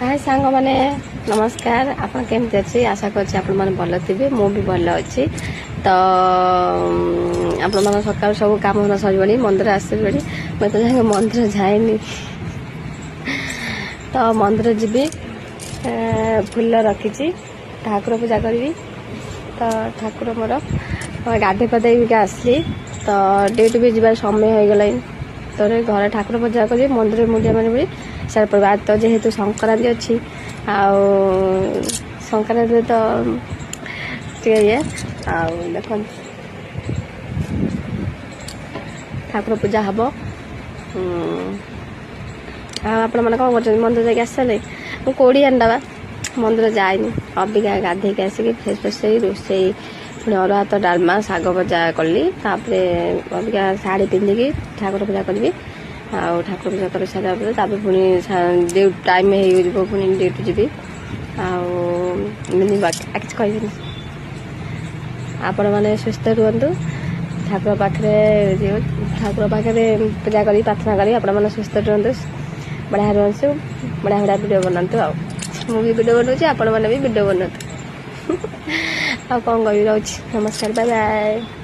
हाय सांग मैंने नमस्कार आप केमती अच्छी आशा करছি ଆପଣ ମାନେ ଭଲ ଥିବେ ମୁଁ ବି ଭଲ ଅଛି ତ ଆପଣ ମାନେ ସକାଳୁ ସବୁ କାମ ସରିବଣି ମନ୍ଦିର ଆସିବଣି ମୁଁ ତ ଯାଇ ମନ୍ଦିର ଯାଇନି ତ ମନ୍ଦିର ଯିବି ଫୁଲ ରଖିଛି ଠାକୁର ପୂଜା କରିବି ତ ଠାକୁର ମୋର ଗାଧୋଇ ପାଧେଇକି ଆସିଲି ତ ଡ୍ୟୁଟି ବି ଯିବାର ସମୟ ହୋଇଗଲାଣି ତ ଘରେ ଠାକୁର ପୂଜା କରିବି ମନ୍ଦିର ମୁଣ୍ଡିଆ ମାରିବି ସାର ପରିବାର ତ ଯେହେତୁ ସଂକ୍ରାନ୍ତି ଅଛି ଆଉ ସଂକ୍ରାନ୍ତିରେ ତ ଟିକେ ଇଏ ଆଉ ଦେଖନ୍ତୁ ଠାକୁର ପୂଜା ହେବ ଆଉ ଆପଣମାନେ କ'ଣ କରୁଛନ୍ତି ମନ୍ଦିର ଯାଇକି ଆସିଲେ ମୁଁ କୋଡ଼ିଏ ଆଣିବା ମନ୍ଦିର ଯାଇନି ଅବିକା ଗାଧେଇକି ଆସିକି ଫ୍ରେଶ୍ ଫ୍ରେଶ୍ ହେଇ ରୋଷେଇ ପୁଣି ଅରୁଆ ଭାତ ଡାଲମା ଶାଗ ଭଜା କଲି ତାପରେ ଅବିକା ଶାଢ଼ୀ ପିନ୍ଧିକି ଠାକୁର ପୂଜା କରିବି ଆଉ ଠାକୁର ପୂଜା କରି ସାରିଲା ପରେ ତାପରେ ପୁଣି ଡ୍ୟୁଟି ଟାଇମ୍ ହେଇଯିବ ପୁଣି ଡ୍ୟୁଟି ଯିବି ଆଉ ଏମିତି କିଛି କହିବିନି ଆପଣମାନେ ସୁସ୍ଥ ରୁହନ୍ତୁ ଠାକୁର ପାଖରେ ପୂଜା କରି ପ୍ରାର୍ଥନା କରି ଆପଣମାନେ ସୁସ୍ଥ ରୁହନ୍ତୁ ବଢ଼ିଆ ରୁହନ୍ତୁ ବଢ଼ିଆ ଭିଡ଼ିଓ ବନାନ୍ତୁ ଆଉ ମୁଁ ବି ଭିଡ଼ିଓ ବନାଉଛି ଆପଣମାନେ ବି ଭିଡ଼ିଓ ବନାନ୍ତୁ ଆଉ କ'ଣ କହିବି ରହୁଛି ନମସ୍କାର ବାଏ ବାଏ।